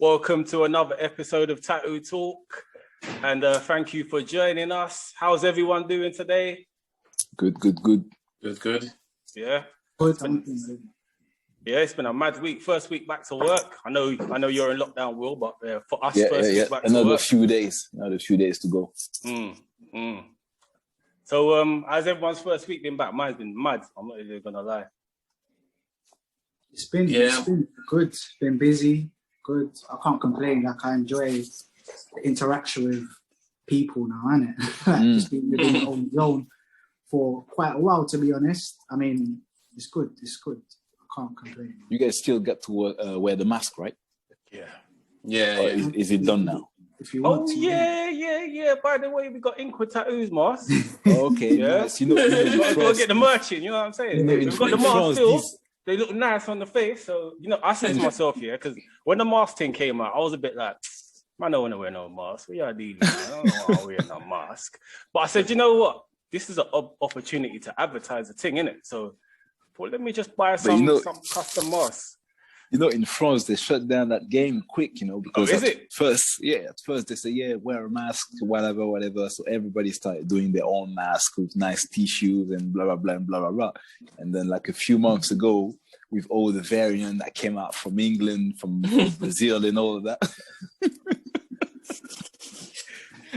Welcome to another episode of Tattoo Talk, and thank you for joining us. How's everyone doing today? Good. Yeah. It's been a mad week. First week back to work. I know you're in lockdown, Will, but for us, first week back to work. Another few days to go. So, how's everyone's first week been back? Mine's been mad. I'm not even gonna lie. It's been good. It's been busy. Good. I can't complain. Like, I enjoy the interaction with people now, innit? Just being within my own zone for quite a while, to be honest. I mean, it's good. I can't complain. You guys still get to wear the mask, right? Yeah. Is it done now? If you want to. Yeah. By the way, we got ink with tattoos, Mars. Okay, yeah. Nice. Go get the merch in, you know what I'm saying? We've got the mask still. They look nice on the face. So, I said to myself, because when the mask thing came out, I was a bit like, I don't want to wear no mask. We are dealing. I don't want to wear no mask. But I said, you know what? This is an opportunity to advertise the thing, innit? So, well, let me just buy some custom masks. In France, they shut down that game quick, because at first they say, wear a mask, whatever. So everybody started doing their own mask with nice tissues and blah, blah, blah, and blah, blah, blah. And then like a few months ago, with all the variant that came out from England, from Brazil and all of that.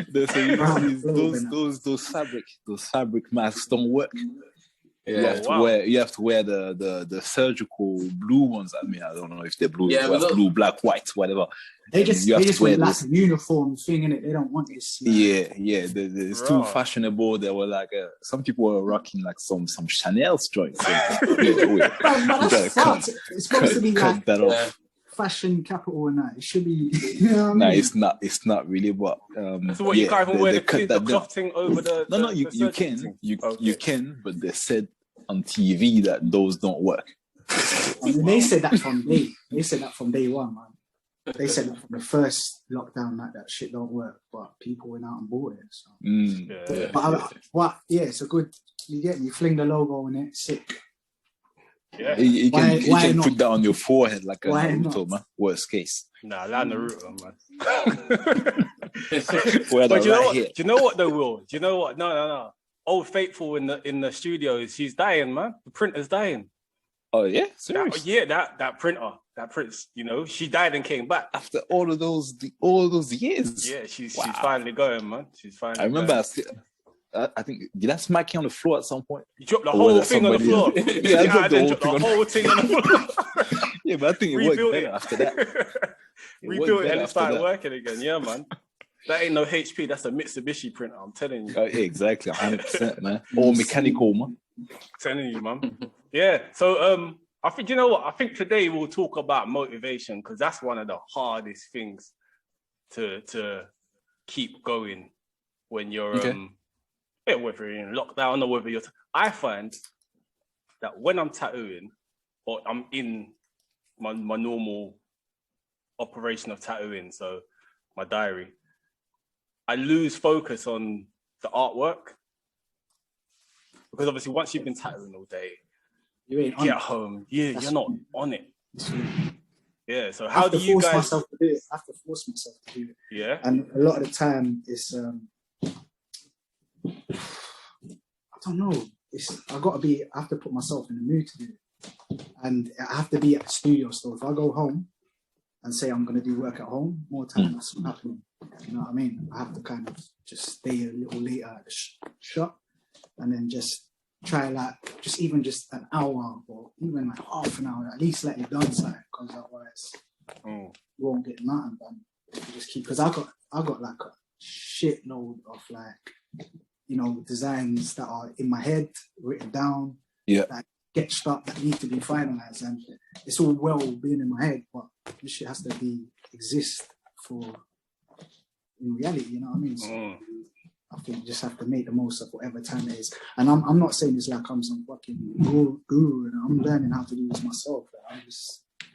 They say, those fabric masks don't work. You have to wear the surgical blue ones. I mean, I don't know if they're blue, blue, black, white, whatever. They just wear like a uniform thing in it. They don't want this. It's too fashionable. They were like some people were rocking like some Chanel joints. It's supposed to be like that off. Fashion capital and that. It should be. You know what I mean? It's not really. But so what you can't even wear the cloth thing over the. No, you can. You can, but they said on TV that those don't work. I mean, they said that from day one, man. They said that from the first lockdown that shit don't work, but people went out and bought it. So. It's a good. You get me? Fling the logo in it, sick. Yeah. You can put that on your forehead like a Naruto, man. Worst case. Nah, like Naruto, man. But do you know what though, Will? Do you know what? No. Old Faithful in the studios, she's dying, man. The printer's dying. Oh yeah? Serious? That printer. That prince, she died and came back. After all those years. Yeah, she's finally going, man. I remember I think, did I smack you on the floor at some point? You dropped the whole thing on the floor. I dropped the whole thing on the floor. Yeah, but I think it worked better after that. Rebuilt it and it started working again. Yeah, man. That ain't no HP. That's a Mitsubishi printer. I'm telling you. Exactly, 100%, man. All mechanical, man. Telling you, man. Yeah. So, I think, you know what? I think today we'll talk about motivation because that's one of the hardest things to keep going when you're whether you're in lockdown or whether I find that when I'm tattooing or I'm in my normal operation of tattooing, so my diary, I lose focus on the artwork because obviously once you've been tattooing all day, you get home, you're not on it. Yeah, so how do you guys? I have to force myself to do it. Yeah, and a lot of the time it's I don't know. I have to put myself in the mood to do it, and I have to be at the studio. So if I go home and say I'm going to do work at home, more time that's not happening. You know what I mean? I have to kind of just stay a little later at the shop, and then just try just an hour or even like half an hour, at least let it done side, because otherwise you won't get nothing done. If you just keep, because I got like a shitload of like, designs that are in my head, written down, that sketched up, that need to be finalized, and it's all well being in my head, but this shit has to exist in reality, you know what I mean? So I think you just have to make the most of whatever time it is. And I'm not saying this like I'm some fucking guru, and I'm learning how to do this myself.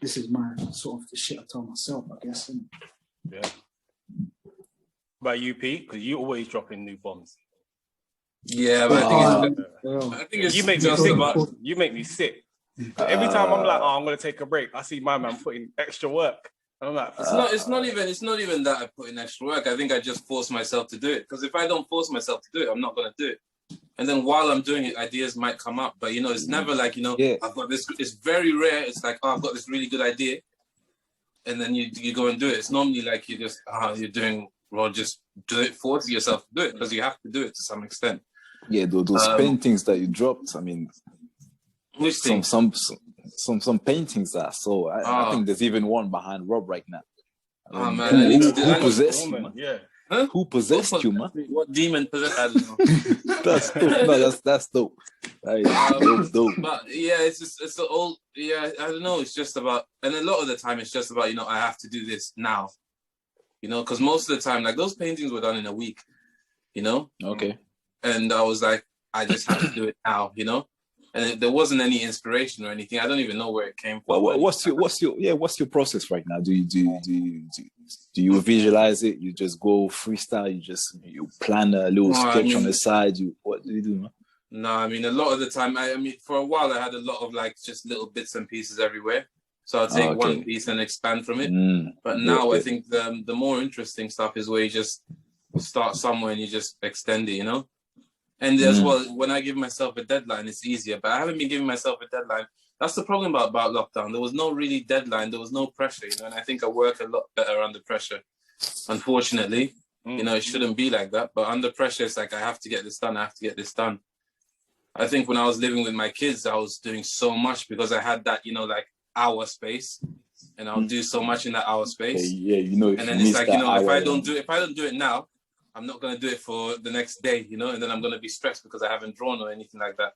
This is my sort of the shit I told myself, I guess. Yeah. By UP, because you always dropping new bombs. Yeah, but I think it's you make me sick. You make me sick. Every time I'm like, oh, I'm gonna take a break, I see my man putting extra work, and I'm like, it's not even that I put in extra work. I think I just force myself to do it, because if I don't force myself to do it, I'm not gonna do it. And then while I'm doing it, ideas might come up, but it's never like I've got this. It's very rare. It's like, oh, I've got this really good idea, and then you go and do it. It's normally like you just you're doing, well, just do it, force yourself to do it, because you have to do it to some extent. Yeah, those paintings that you dropped. I mean, which thing? Some paintings that I saw. I think there's even one behind Rob right now. Oh man, who possessed you, man? Yeah. Huh? Who possessed you, man? What demon possessed? I don't know. That's dope. No, that's dope. That is dope. But yeah, it's the old. Yeah, I don't know. It's just about, and a lot of the time, it's just about I have to do this now. Because most of the time, like those paintings were done in a week. Okay. And I was like, I just have to do it now. And there wasn't any inspiration or anything. I don't even know where it came from. Well, what's your process right now? Do you visualize it? You just go freestyle? You plan a little sketch on the side? What do you do, man? No, I mean, a lot of the time, I mean, for a while I had a lot of like just little bits and pieces everywhere. So I'll take one piece and expand from it. But now I think the more interesting stuff is where you just start somewhere and you just extend it, And as well, when I give myself a deadline, it's easier. But I haven't been giving myself a deadline. That's the problem about lockdown. There was no really deadline. There was no pressure, And I think I work a lot better under pressure. Unfortunately, it shouldn't be like that. But under pressure, it's like, I have to get this done. I have to get this done. I think when I was living with my kids, I was doing so much because I had that, like hour space. And I'll do so much in that hour space. Yeah, and then it's like, if I don't do it now, I'm not going to do it for the next day, and then I'm going to be stressed because I haven't drawn or anything like that,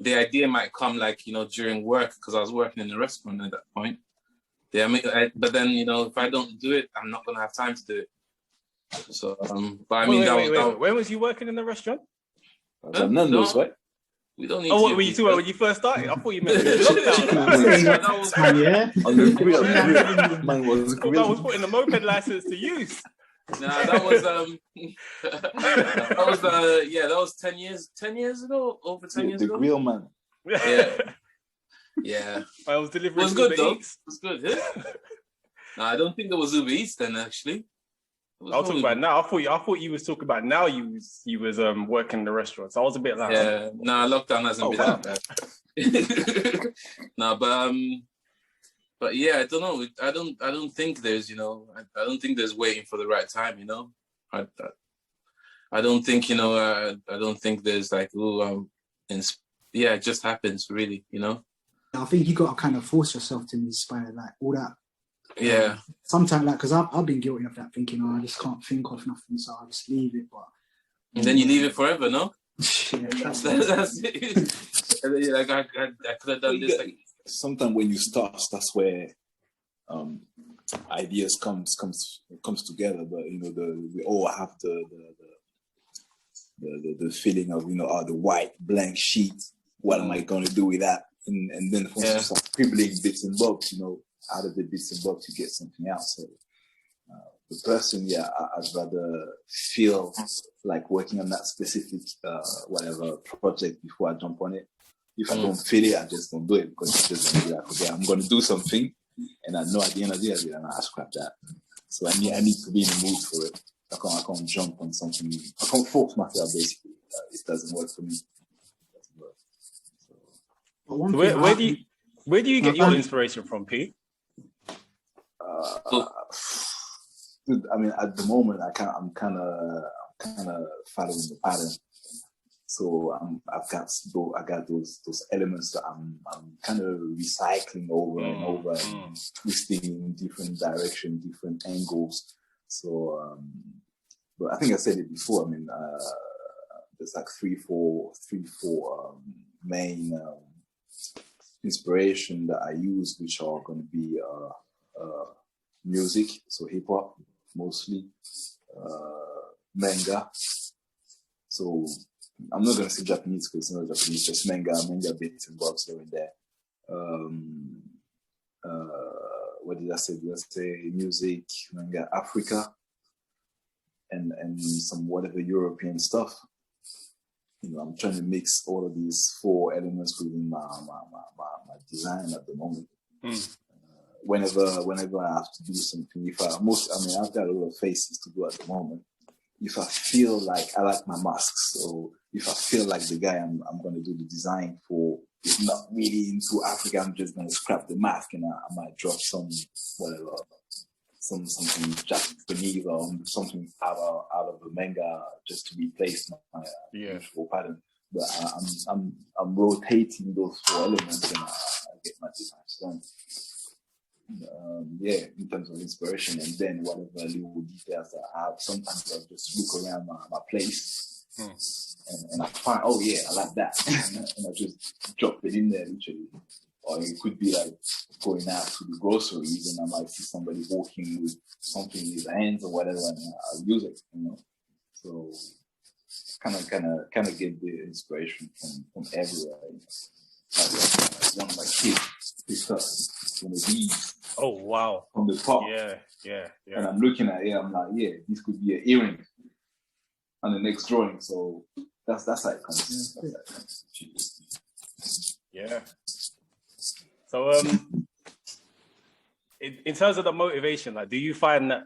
The idea might come like, during work, because I was working in a restaurant at that point. Yeah, but then, if I don't do it, I'm not going to have time to do it. So, but I mean, wait. When was you working in the restaurant? Nando's, right? We don't need what were you talking about when you first started? I thought you meant on the grill. Mine was grill. I was putting the moped license to use. Nah, that was that was 10 years ago, over 10 years ago. The grill man. Yeah. I was delivering. It was good though. It was good. Yeah? No, I don't think there was Uber Eats then actually. I'll talk about now. I thought you was talking about now. You was working in the restaurant. So I was a bit like, lockdown hasn't been that bad. No, but yeah, I don't know. I don't think there's I don't think there's waiting for the right time. I don't think I don't think there's like it just happens really. I think you got to kind of force yourself to inspire like all that. Yeah. Sometimes, like, because I've been guilty of that, thinking, I just can't think of nothing, so I'll just leave it. But and then you leave it forever, no? Yeah, that's it. And then you're like, I could have done this. Like, sometimes when you start, that's where ideas comes together. But we all have the feeling of the white blank sheet. What am I going to do with that? And then start scribbling bits and bobs. Out of the bits and bobs, you get something else. So the person, I'd rather feel like working on that specific whatever project before I jump on it. If I don't feel it, I just don't do it, because it's just gonna be like, okay, I'm going to do something, and I know at the end of the day, I scrap that. So I need to be in the mood for it. I can't jump on something. I can't force myself, basically. It doesn't work for me. So where do you get your inspiration from, P? I mean, at the moment, I'm kind of following the pattern. So I got those elements that I'm kind of recycling over and over and twisting in different directions, different angles. So, but I think I said it before. I mean, there's like three, four main inspiration that I use, which are going to be music, so hip hop mostly, manga. So I'm not going to say Japanese because it's not Japanese, just manga bits and bobs here and there. What did I say? Did I say music, manga, Africa, and some whatever European stuff? I'm trying to mix all of these 4 elements within my design at the moment. Whenever I have to do something, I've got a lot of faces to do at the moment. If I feel like I like my masks, or if I feel like the guy I'm going to do the design for is not really into Africa, I'm just going to scrap the mask and I might drop something Japanese or something out of the manga just to replace my usual pattern. But I'm rotating those 4 elements and I get my designs done. In terms of inspiration, and then whatever little details that I have, sometimes I just look around my place and I find, I like that, and I just drop it in there literally. Or it could be like going out to the groceries and I might see somebody walking with something in his hands or whatever, and I'll use it, So kind of get the inspiration from everywhere. Like one of my kids picked up one of these. Oh wow! From the top. Yeah. And I'm looking at it. I'm like, this could be an earring on the next drawing. So that's how it comes. Yeah. So in terms of the motivation, like, do you find that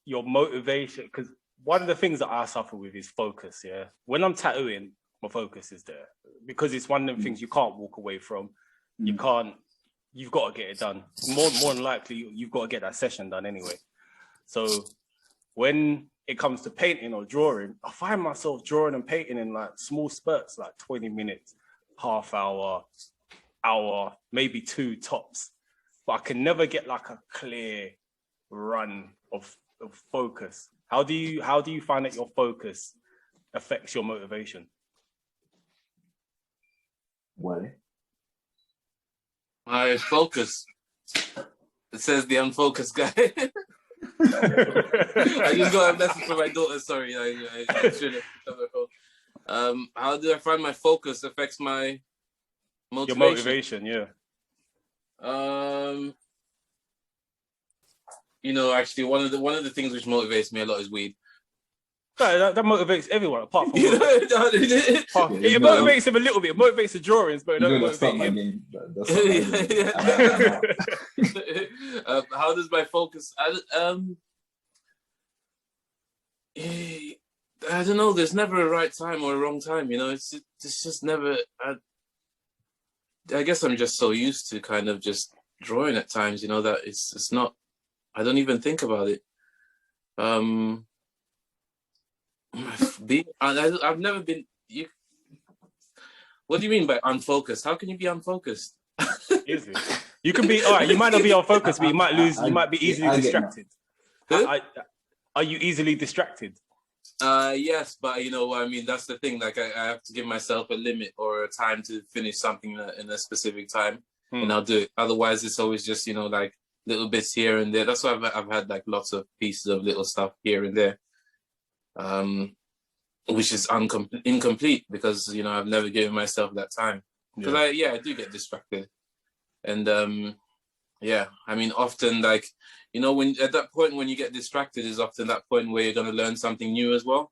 your motivation? Because one of the things that I suffer with is focus. Yeah. When I'm tattooing, my focus is there because it's one of the things you can't walk away from. You can't. You've got to get it done. More than likely, you've got to get that session done anyway. So when it comes to painting or drawing, I find myself drawing and painting in like small spurts, like 20 minutes, half hour, maybe 2 tops. But I can never get like a clear run of focus. How do you find that your focus affects your motivation? Why? My focus. It says the unfocused guy. I just got a message from my daughter. Sorry, I should have picked up my phone. How do I find my focus affects my motivation? Your motivation, yeah. Actually, one of the things which motivates me a lot is weed. No, that motivates everyone apart from it motivates him a little bit. It motivates the drawings, but it doesn't motivate him. How does my focus? I don't know. There's never a right time or a wrong time. It's just never. I guess I'm just so used to kind of just drawing at times. That it's not. I don't even think about it. I've never been. What do you mean by unfocused? How can you be unfocused? Easy. You can be all right. You might not be unfocused, but you might lose. You might be easily distracted. Are you easily distracted? Yes, but that's the thing. Like I have to give myself a limit or a time to finish something in a specific time, and I'll do it. Otherwise, it's always just like little bits here and there. That's why I've had like lots of pieces of little stuff here and there. Which is incomplete because I've never given myself that time because I do get distracted, and often like when at that point when you get distracted is often that point where you're going to learn something new as well.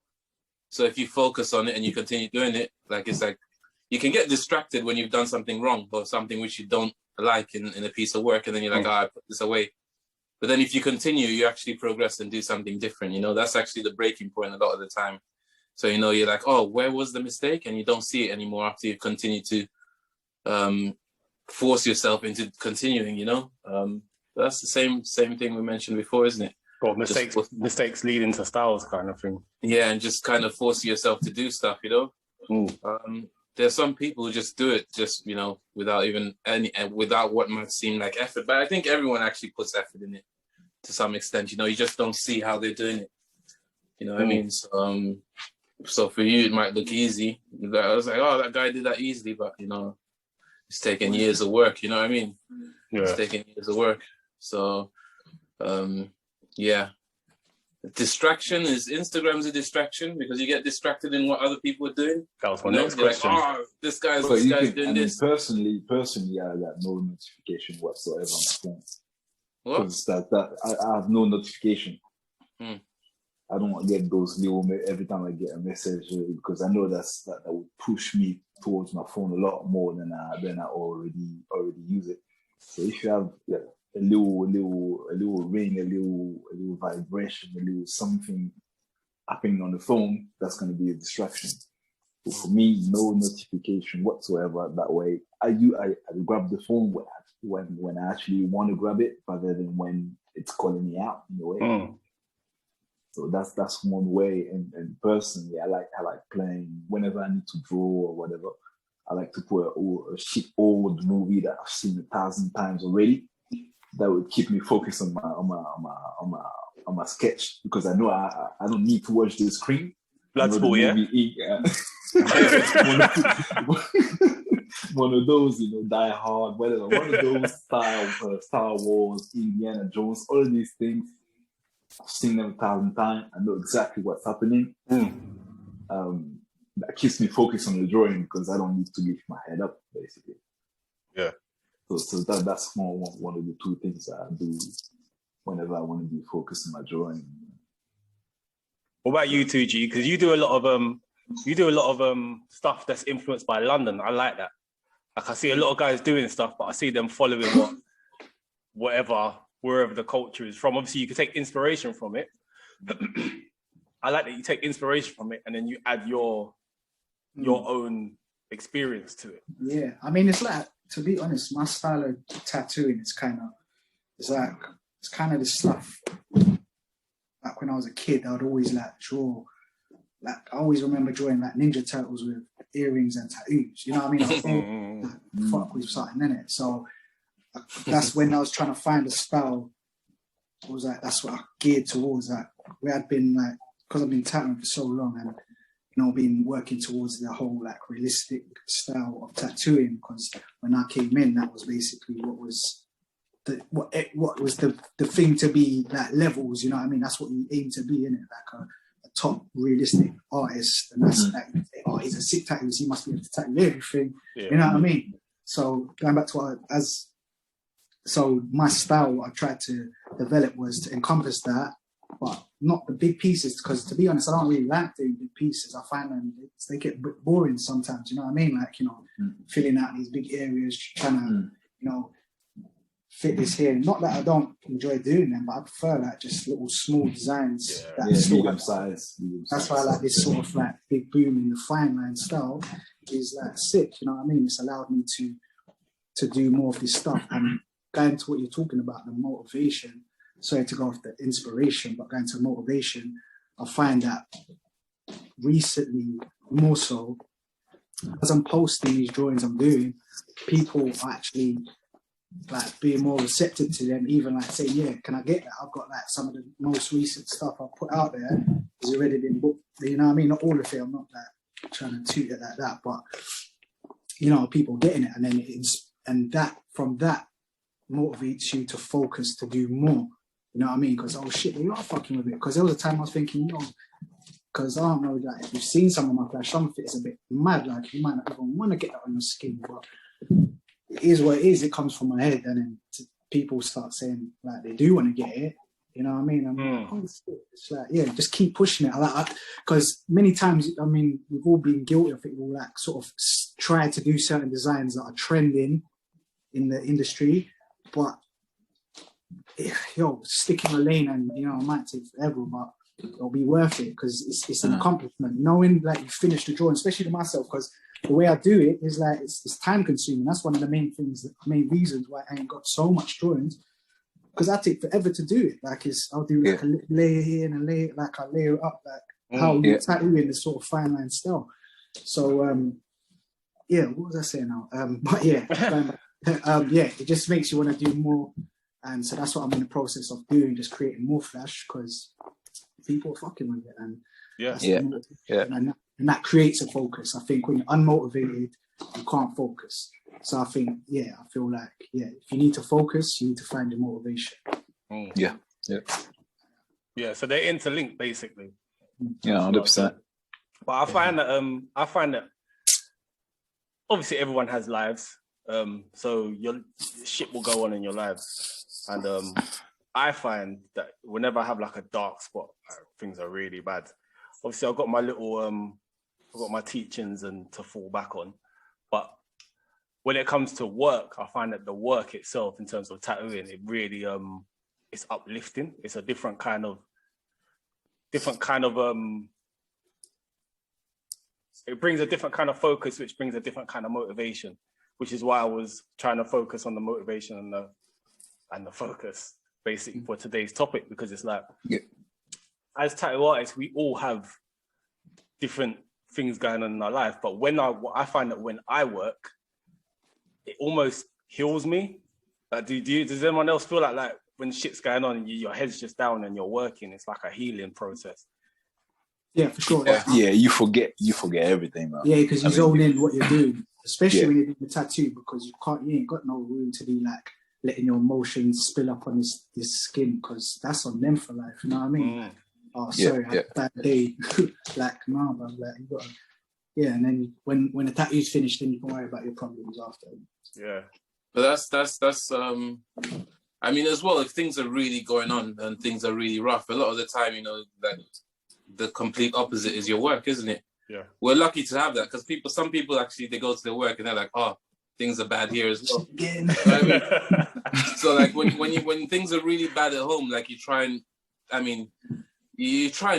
So if you focus on it and you continue doing it, like it's like you can get distracted when you've done something wrong or something which you don't like in a piece of work, and then you're like, I put this away. But then if you continue, you actually progress and do something different. That's actually the breaking point a lot of the time. So, you're like, oh, where was the mistake? And you don't see it anymore after you continue to force yourself into continuing, That's the same thing we mentioned before, isn't it? Well, mistakes lead into styles kind of thing. Yeah, and just kind of forcing yourself to do stuff, There's some people who just do it just, without even without what might seem like effort. But I think everyone actually puts effort in it to some extent. You just don't see how they're doing it. You know what I mean? So for you, it might look easy. I was like, oh, that guy did that easily, but it's taking years of work. You know what I mean? Yeah. It's taking years of work. So, distraction is Instagram's a distraction because you get distracted in what other people are doing. That was my next question. Like, oh, this guy's doing this. Personally, I got no notification whatsoever on my phone. What? Because I have no notification. I don't want to get those little every time I get a message because I know that would push me towards my phone a lot more than I already use it. So if you have a little ring, a little vibration, a little something happening on the phone, that's going to be a distraction. But for me, no notification whatsoever. That way, I grab the phone when I actually want to grab it, rather than when it's calling me out in a way. So that's one way. And personally, I like playing whenever I need to draw or whatever. I like to put a shit old movie that I've seen 1,000 times already. That would keep me focused on my sketch, because I know I don't need to watch the screen. Bloodsport, yeah. One of those, Die Hard, whatever. One of those Star Wars, Indiana Jones, all of these things. I've seen them 1,000 times. I know exactly what's happening. That keeps me focused on the drawing because I don't need to lift my head up, basically. Yeah. So that's one of the two things that I do whenever I want to be focused on my drawing. What about you, 2G? Because you do a lot of stuff that's influenced by London. I like that. Like, I see a lot of guys doing stuff, but I see them following wherever the culture is from. Obviously, you can take inspiration from it. I like that you take inspiration from it and then you add your own experience to it. Yeah, I mean, it's like, to be honest, my style of tattooing is kind of the stuff. Like when I was a kid, I would always draw. Like I always remember drawing like Ninja Turtles with earrings and tattoos. You know what I mean? I fuck with something in it. So that's when I was trying to find a style. It was like that's what I geared towards. Like where I'd been like, because I've been tattooing for so long and been working towards the whole like realistic style of tattooing. Because when I came in, that was basically what was the thing to be, like levels. You know what I mean? That's what you aim to be, in it, like a top realistic artist, and that's like, oh, he's a sick tattooist, he must be able to tattoo everything. Yeah. You know what I mean? So going back to so my style, what I tried to develop was to encompass that, but not the big pieces, because to be honest, I don't really like doing big pieces. I find them, they get a bit boring sometimes, you know what I mean? Like, filling out these big areas, trying to, fit this here. Not that I don't enjoy doing them, but I prefer like just little small designs. Medium size. That's why I like this sort of like big boom in the fine line style is like sick, you know what I mean? It's allowed me to do more of this stuff. And going to what you're talking about, the motivation, sorry to go off the inspiration, but going to motivation, I find that recently more so, as I'm posting these drawings I'm doing, people are actually like being more receptive to them, even like saying, yeah, can I get that? I've got like some of the most recent stuff I've put out there has already been booked. You know what I mean? Not all of it, I'm not like trying to toot it like that, but people getting it, and then from that motivates you to focus to do more. You know what I mean? Because they are fucking with it. Because there was a time I was thinking, because I don't know, like if you've seen some of my flash, some of it's a bit mad, like you might not even want to get that on your skin, but it is what it is. It comes from my head, and then people start saying like they do want to get it. You know what I mean? I'm like, oh, it's like, yeah, just keep pushing it. Because many times, I mean, we've all been guilty of it. We'll like sort of try to do certain designs that are trending in the industry, but stick in a lane, and it might take forever, but it'll be worth it because it's an accomplishment. Knowing like you finished the drawing, especially to myself, because the way I do it is like it's time consuming. That's one of the main reasons why I ain't got so much drawings, because I take forever to do it. Like I'll do like a layer here and a layer, like I layer it up like how you tattoo in this sort of fine line style. So what was I saying now? But it just makes you want to do more, and so that's what I'm in the process of doing, just creating more flash because people are fucking with it, and and that creates a focus. I think when you're unmotivated, you can't focus. So I think, I feel like, if you need to focus, you need to find your motivation. So they're interlinked basically. 100%. But I find that obviously everyone has lives, so your shit will go on in your lives, and I find that whenever I have like a dark spot, things are really bad. Obviously, I've got my little, I've got my teachings and to fall back on. But when it comes to work, I find that the work itself, in terms of tattooing, it really, it's uplifting. It's a different kind of, it brings a different kind of focus, which brings a different kind of motivation, which is why I was trying to focus on the motivation and the focus, basically, for today's topic, because it's like, as tattoo artists, we all have different things going on in our life. But when I find that when I work, it almost heals me. Like, does anyone else feel like when shit's going on and your head's just down and you're working, it's like a healing process? Yeah, for sure. Yeah, you forget everything, man. Yeah, because you zone in what you're doing, especially when you're doing the tattoo, because you ain't got no room to be like letting your emotions spill up on this skin, because that's on them for life. You know what I mean? Oh, sorry, I had a bad day. Like, nah, bro. Like, you gotta, and then when the tattoo's finished, then you can worry about your problems after. Yeah, but that's I mean, as well, if things are really going on and things are really rough, a lot of the time, that the complete opposite is your work, isn't it? Yeah. We're lucky to have that, because some people actually, they go to their work and they're like, oh, things are bad here as well. You know what I mean? So like when things are really bad at home, like you try and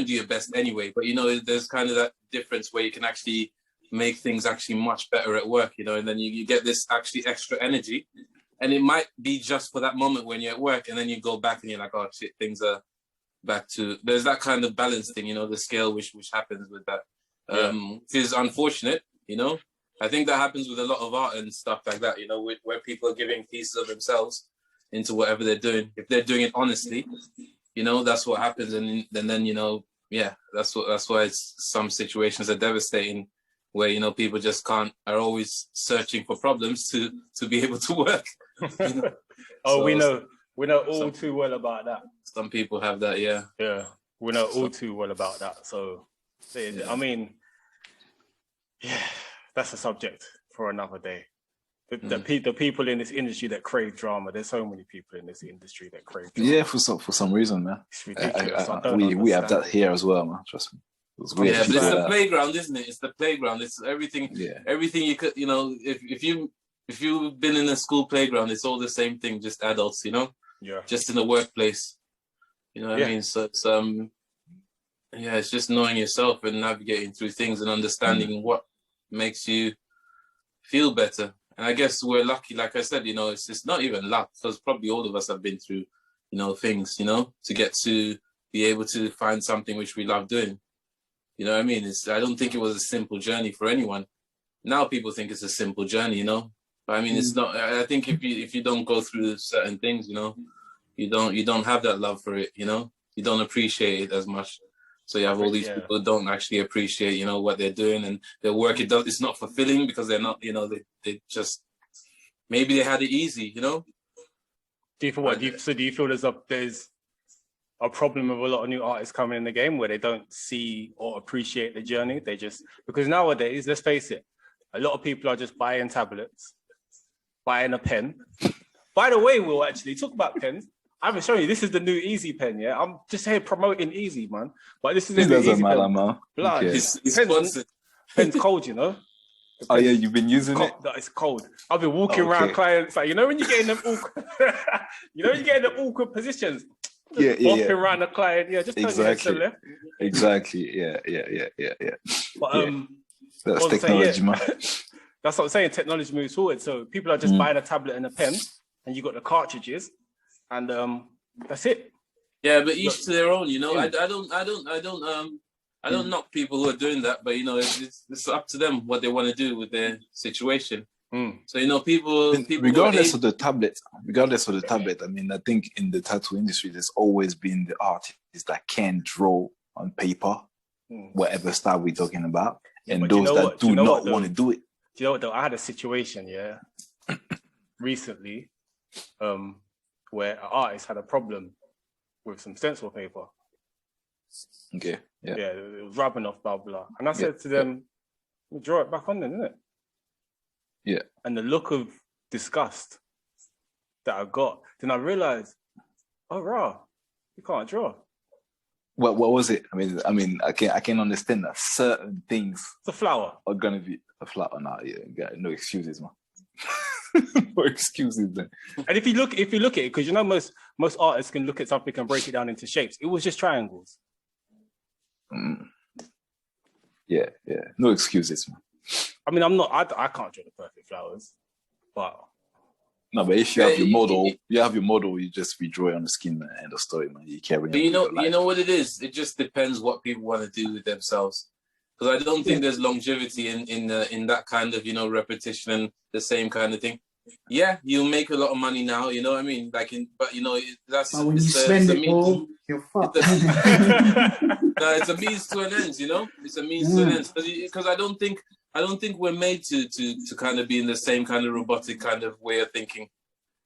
do your best anyway, but there's kind of that difference where you can actually make things actually much better at work, and then you get this actually extra energy, and it might be just for that moment when you're at work, and then you go back and you're like, oh shit, things are back to, there's that kind of balance thing, the scale which happens with that. It is unfortunate, I think that happens with a lot of art and stuff like that, where people are giving pieces of themselves into whatever they're doing. If they're doing it honestly, that's what happens. And then, that's why some situations are devastating, where, people just are always searching for problems to be able to work. We know all too well about that. Some people have that, yeah. Yeah, we know all too well about that. So, I mean, that's a subject for another day. The people in this industry that crave drama, there's so many people in this industry that crave drama. Yeah, for some reason, man. It's ridiculous. We have that here as well, man. Trust me. But it's the playground, isn't it? It's the playground. It's everything. Yeah. Everything you could, if you've been in a school playground, it's all the same thing, just adults, Yeah. Just in the workplace. You know what I mean? So it's it's just knowing yourself and navigating through things and understanding what makes you feel better. And I guess we're lucky, like I said, it's not even luck, because probably all of us have been through, things, to get to be able to find something which we love doing. You know what I mean? I don't think it was a simple journey for anyone. Now people think it's a simple journey, but I mean, it's not. I think if you don't go through certain things, you don't have that love for it, you don't appreciate it as much. So you have all these people who don't actually appreciate, what they're doing, and their work. It's not fulfilling because they're not, they just, maybe they had it easy, Do you feel do you feel there's a problem with a lot of new artists coming in the game where they don't see or appreciate the journey? Because nowadays, let's face it, a lot of people are just buying tablets, buying a pen. By the way, we'll actually talk about pens. I haven't shown you. This is the new Easy pen, yeah? I'm just here promoting Easy, man. But this is the new Easy pen. Man. Blood. Okay. Pen's cold, Oh yeah, you've been using it? It's cold. I've been walking around clients, like, when you get in them awkward, awkward positions. Walking around the client, just exactly. Left. Exactly. Yeah. But that's technology, man. That's what I'm saying. Technology moves forward, so people are just buying a tablet and a pen, and you got the cartridges, and that's it. Yeah, but each to their own, I don't knock people who are doing that, but it's up to them what they want to do with their situation. So people regardless of the tablet, I mean, I think in the tattoo industry, there's always been the artists that can draw on paper, whatever style we're talking about, and those that do not want to do it. Do you know what though? I had a situation, recently, where an artist had a problem with some stencil paper. Okay. Yeah. Yeah, it was rubbing off, blah blah. And I said to them, "Draw it back on, then, isn't it?" Yeah. And the look of disgust that I got, then I realized, Oh, raw. You can't draw. What was it? I mean, I can understand that certain things It's a flower. are gonna be a flower. Now, yeah, no excuses, man. No excuses, then. And if you look at it, because you know most artists can look at something and break it down into shapes. It was just triangles. Yeah, no excuses, man. I mean, I can't draw the perfect flowers, but no, but if you have your model, you just redraw it on the skin and end of story, man. You carry. But you know what it is. It just depends what people want to do with themselves. Because I don't think there's longevity in that kind of repetition and the same kind of thing. Yeah, you'll make a lot of money now. You know what I mean? But that's. But when you spend it all, you're fucked. No, it's a means to an end. It's a means to an end. Because I don't think we're made to kind of be in the same kind of robotic kind of way of thinking.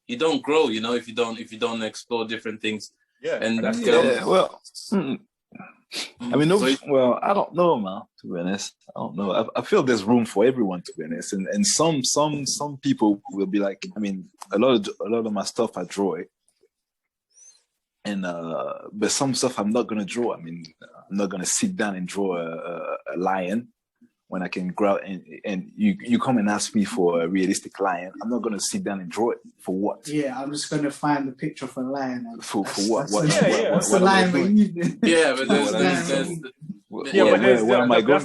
You don't grow, if you don't explore different things. Yeah, and that's well. I mean, I don't know, man. To be honest, I don't know. I feel there's room for everyone, to be honest. And some people will be like, I mean, a lot of my stuff I draw it, and but some stuff I'm not gonna draw. I mean, I'm not gonna sit down and draw a lion when I can grow. And you come and ask me for a realistic lion. I'm not gonna sit down and draw it for what? Yeah, I'm just gonna find the picture for the lion. For what? What's the lion? Yeah, but that's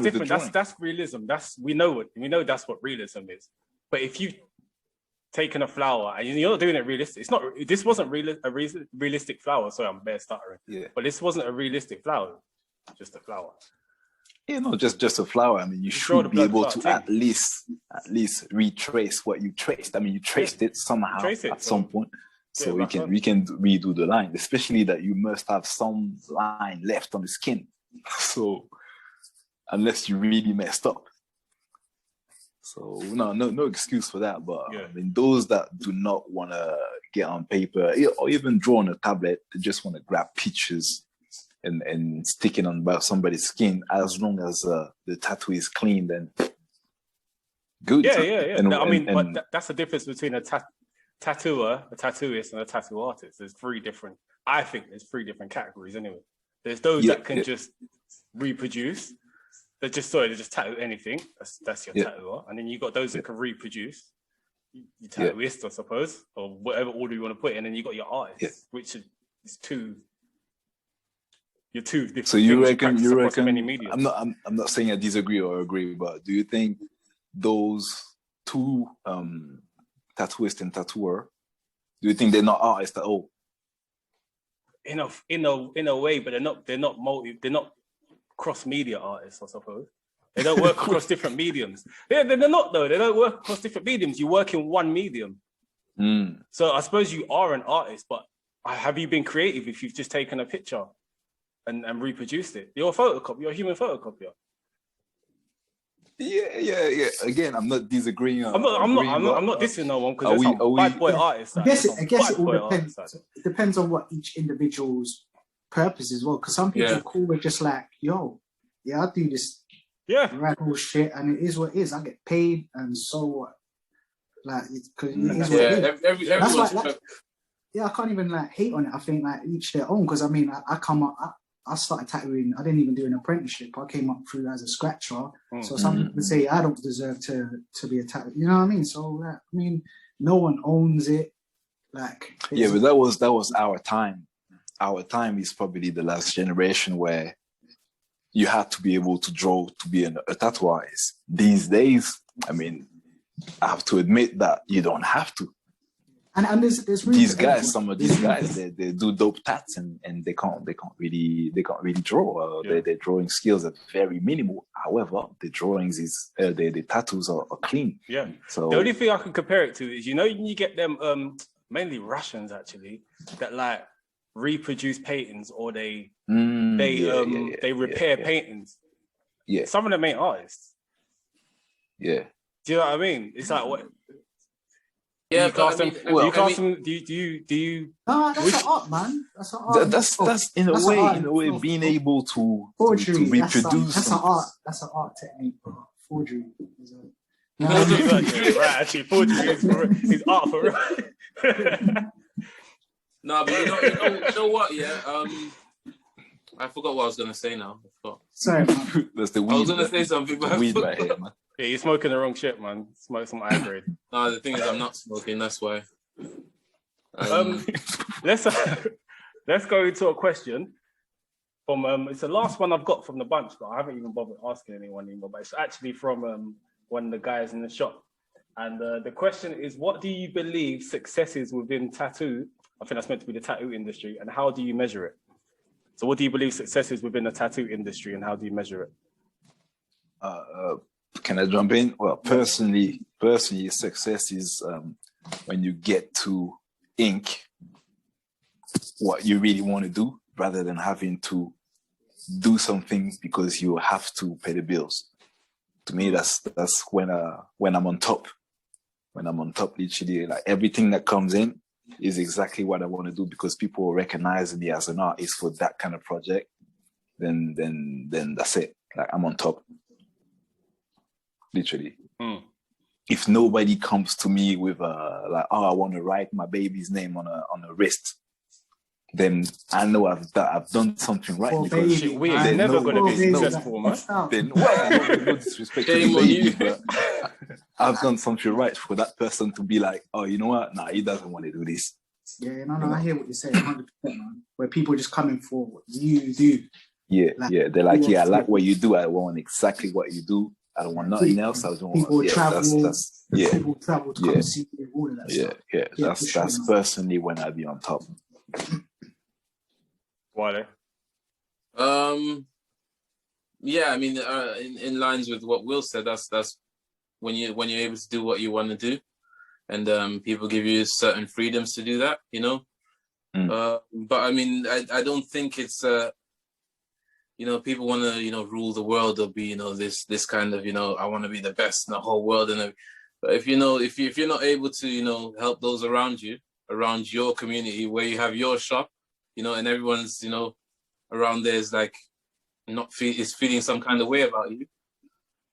different. That's realism. We know that's what realism is. But if you taken a flower and you're not doing it realistic, it's not. This wasn't a realistic flower. Sorry, I'm bare stuttering. Yeah. But this wasn't a realistic flower. Just a flower. Yeah, no, just a flower. I mean, you should be able to at least retrace what you traced. I mean, you traced it somehow at some point, so we can redo the line. Especially that you must have some line left on the skin. So unless you really messed up, so no excuse for that. But I mean, those that do not want to get on paper or even draw on a tablet, they just want to grab pictures and sticking on somebody's skin, as long as the tattoo is clean, then good. Yeah. But that's the difference between a tattooer, a tattooist, and a tattoo artist. There's three different categories anyway. There's those that can just reproduce. They just tattoo anything. That's your tattooer. And then you got those that can reproduce. Your tattooist, I suppose, or whatever order you want to put in. And then you got your artist, which is two. You're two different. So you reckon? Many mediums. I'm not saying I disagree or agree, but do you think those two tattooist and tattooer, do you think they're not artists at all? In a way, but they're not cross media artists, I suppose. They don't work across different mediums. They're not though. They don't work across different mediums. You work in one medium. So I suppose you are an artist, but have you been creative if you've just taken a picture and reproduced it? You're a human photocopier. Yeah. Again, I'm not disagreeing. I'm not dissing no one because there's some bad boy artists. I guess it all depends. It depends on what each individual's purpose is, well. Because some people are cool with just like, yo, I do this radical shit, and it is what it is. I get paid, and so what? Like, because it is what it is. That's like, I can't even like hate on it. I think like each their own. Because I mean, I started tattooing. I didn't even do an apprenticeship. I came up through as a scratcher. So some people say I don't deserve to be a tattoo. You know what I mean? So I mean, no one owns it. Like but that was our time. Our time is probably the last generation where you had to be able to draw to be a tattoo artist. These days, I mean, I have to admit that you don't have to. And there's really some of these guys, they do dope tats and they can't really draw. Their drawing skills are very minimal. However, the drawings the tattoos are clean. Yeah. So the only thing I can compare it to is you get them mainly Russians actually that like reproduce paintings or they repair paintings. Yeah. Some of them ain't artists. Yeah. Do you know what I mean? It's like what. Yeah, do you? No, that's an art, man. That's an art. That's in a way being able to reproduce. That's an art. That's an art technique, bro. Forgery. Right, actually, forgery is art for real. No, but you know what? Yeah. I forgot what I was gonna say now. I forgot. Sorry, man. That's the weed. I was gonna say something, but weed right here, man. Yeah, you're smoking the wrong shit, man. Smoke some high grade. No, the thing is, I'm not smoking. That's why. Let's go into a question from it's the last one I've got from the bunch, but I haven't even bothered asking anyone anymore. But it's actually from one of the guys in the shop, and the question is, what do you believe success is within tattoo? I think that's meant to be the tattoo industry, and how do you measure it? So, what do you believe success is within the tattoo industry, and how do you measure it? Can I jump in? Well, personally, success is when you get to ink what you really want to do, rather than having to do something because you have to pay the bills. To me, that's when I'm on top. When I'm on top, literally, like everything that comes in is exactly what I want to do, because people recognize me as an artist for that kind of project. Then that's it. Like, I'm on top. Literally. If nobody comes to me with like, oh, I want to write my baby's name on a wrist, then I know I've done something right. Because we're never going to be successful, man. Then, well, no disrespect to the baby, but I've done something right for that person to be like, oh, you know what? Nah, he doesn't want to do this. Yeah, no, I hear what you're saying, 100%, man. Where people just coming for what you do. Yeah, like, yeah. They're like, yeah, I like what you do. I want exactly what you do. I don't want nothing else. I don't want. People travel. People travel to come see you, all of that stuff. Yeah. That's personally when I be on top. Why? Yeah, I mean, in lines with what Will said, that's when you're able to do what you want to do, and people give you certain freedoms to do that, you know. But I mean, I don't think it's you know, people want to, you know, rule the world or be, you know, this kind of, you know, I want to be the best in the whole world. But if you're not able to, you know, help those around you, around your community where you have your shop, you know, and everyone's, you know, around there is like is feeling some kind of way about you,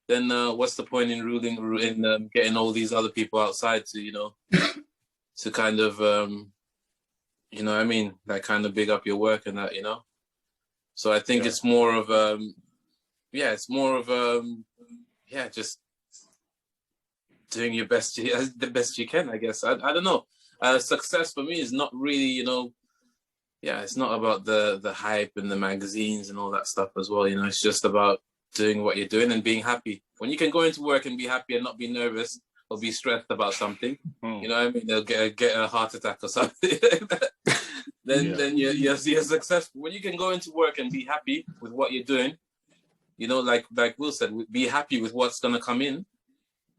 then what's the point in getting all these other people outside to, you know, to kind of, you know what I mean, like kind of big up your work and that, you know. So I think it's more of just doing your best, the best you can, I guess. I don't know. Success for me is not really, you know, it's not about the hype and the magazines and all that stuff as well. You know, it's just about doing what you're doing and being happy. When you can go into work and be happy and not be nervous or be stressed about something, you know what I mean? They'll get a heart attack or something. Then you're successful. When you can go into work and be happy with what you're doing, you know, like Will said, be happy with what's gonna come in,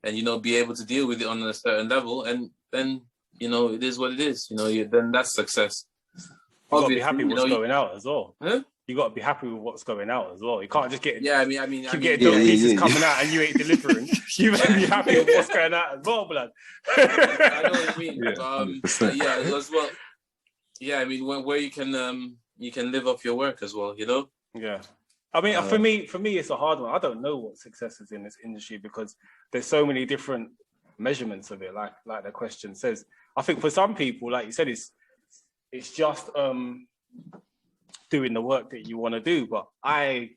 and you know, be able to deal with it on a certain level, and then you know, it is what it is. You know, then that's success. You got to be happy with what's going out as well. Huh? You got to be happy with what's going out as well. You can't just get keep getting pieces coming out and you ain't delivering. You better be happy with what's going out as well, blood. I know what you mean. As well. Yeah, I mean, where you can live off your work as well, you know. Yeah, I mean, for me, it's a hard one. I don't know what success is in this industry because there's so many different measurements of it. Like the question says, I think for some people, like you said, it's just doing the work that you want to do. But I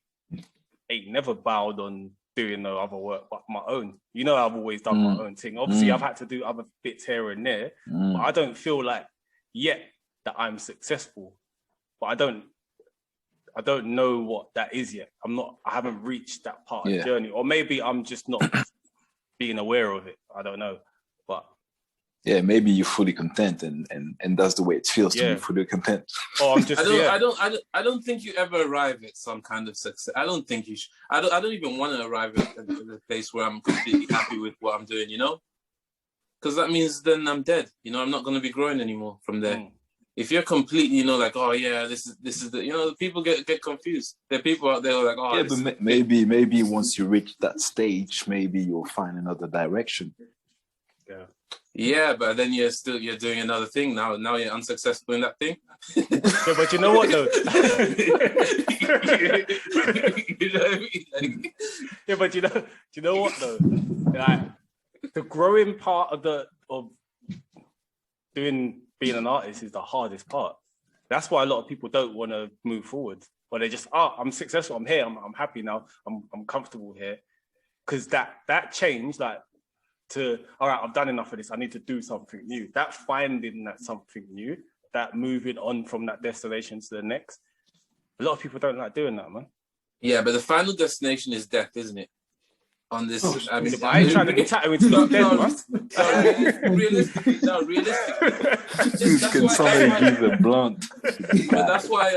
ain't never bowed on doing no other work but my own. You know, I've always done my own thing. Obviously, I've had to do other bits here and there, but I don't feel like yet that I'm successful. But I don't know what that is yet. I haven't reached that part of the journey, or maybe I'm just not being aware of it. I don't know, but yeah, maybe you're fully content, and that's the way it feels to be fully content. Oh, I'm just. I don't think you ever arrive at some kind of success. I don't think you should. I don't even want to arrive at a place where I'm completely happy with what I'm doing. You know, because that means then I'm dead. You know, I'm not going to be growing anymore from there. If you're completely, you know, like, oh yeah, this is the, you know, people get confused. There are people out there who are like, oh, yeah, but maybe once you reach that stage, maybe you'll find another direction. Yeah, but then you're doing another thing now. Now you're unsuccessful in that thing. Yeah, but you know what though? You know what I mean? Like, yeah, but you know what though? Like the growing part of being being an artist is the hardest part. That's why a lot of people don't want to move forward. But they just, I'm successful. I'm here. I'm happy now. I'm comfortable here. Because that change, like, to, all right, I've done enough of this. I need to do something new. That finding that something new, that moving on from that destination to the next. A lot of people don't like doing that, man. Yeah, but the final destination is death, isn't it? On this, I mean, I ain't trying to be tattooed into the death, man. Realistically. Can somebody give a blunt? But that's why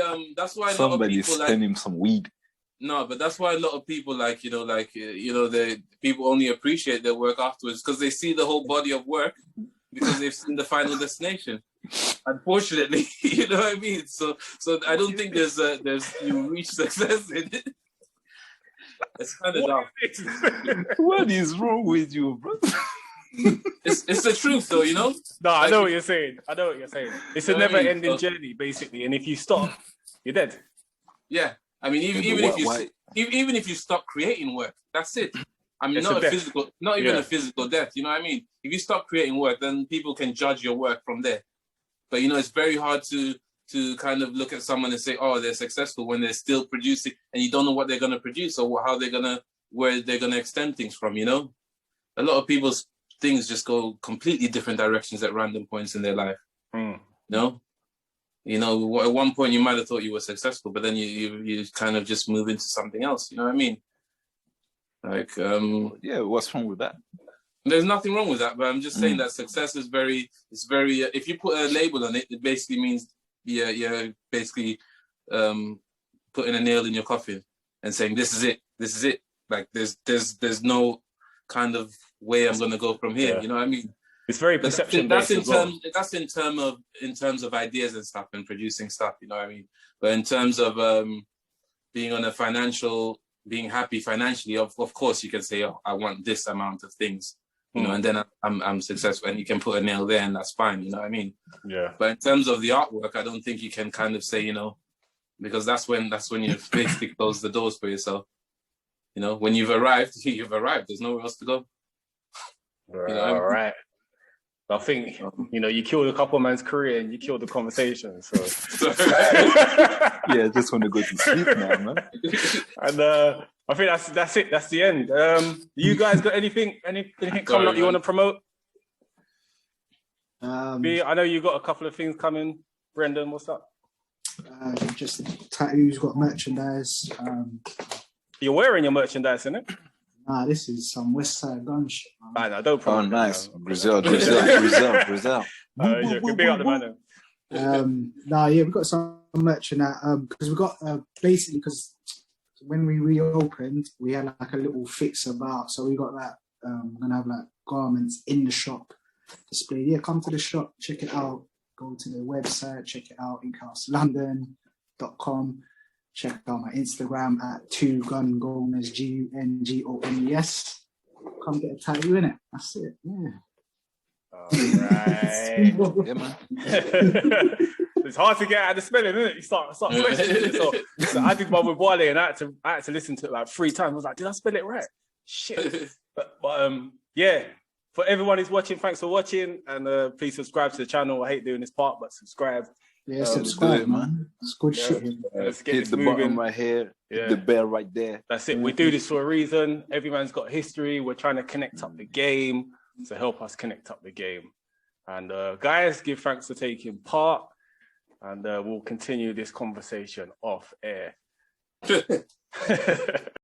somebody send him some weed. No, but that's why a lot of people the people only appreciate their work afterwards because they see the whole body of work because they've seen the final destination. Unfortunately, you know what I mean. So I don't think there's you reach success in it. It's kind of dumb. What is wrong with you, bro? It's the truth, though, you know. No, I know what you're saying. It's a never-ending journey, basically. And if you stop, you're dead. Yeah, I mean, even if you stop creating work, that's it. I mean, not even a physical death. You know what I mean? If you stop creating work, then people can judge your work from there. But it's very hard to kind of look at someone and say, oh, they're successful when they're still producing, and you don't know what they're going to produce or where they're going to extend things from. A lot of people's things just go completely different directions at random points in their life. At one point you might have thought you were successful, but then you kind of just move into something else. You know what I mean? Like, what's wrong with that? There's nothing wrong with that, but I'm just saying that success is very. If you put a label on it, it basically means you're basically putting a nail in your coffin and saying this is it. Like there's no kind of way I'm going to go from here. Yeah. You know what I mean? It's very perception based. That's in terms of ideas and stuff and producing stuff. You know what I mean? But in terms of being happy financially, of course you can say, oh, I want this amount of things. And then I'm successful, and you can put a nail there, and that's fine. You know what I mean? Yeah. But in terms of the artwork, I don't think you can kind of say, because that's when you basically close the doors for yourself. When you've arrived, you've arrived. There's nowhere else to go. All right. I think you killed a couple of man's career and you killed the conversation. So yeah, just want to go to sleep now, man. And I think that's it. That's the end. You guys got anything coming up you want to promote? I know you got a couple of things coming. Brendan, what's up? Just tattoos, got merchandise. You're wearing your merchandise, isn't it? Nah, this is some West Side gun shit. I don't promote. Oh, nice. Brazil. Big up the man. We've got some merch in that because we got basically because when we reopened, we had like a little fix about. So we got that. We're gonna have like garments in the shop displayed. Yeah, come to the shop, check it out. Go to the website, check it out, inkhouselondon.com. Check out my Instagram at 2GunGomez, GUNGOMES. Come get a tattoo in it. That's it. Yeah. All right. Yeah, man. It's hard to get out of the spelling, isn't it? You start questioning it. So I did one with Wale, and I had to listen to it like 3 times. I was like, did I spell it right? Shit. But yeah. For everyone who's watching, thanks for watching, and please subscribe to the channel. I hate doing this part, but subscribe. Yeah, subscribe, man. It's good shit. Let's get hit the moving. Button right here. Yeah. The bell right there. That's it. We do this for a reason. Every man's got history. We're trying to connect up the game. So help us connect up the game. And guys, give thanks for taking part. And we'll continue this conversation off air.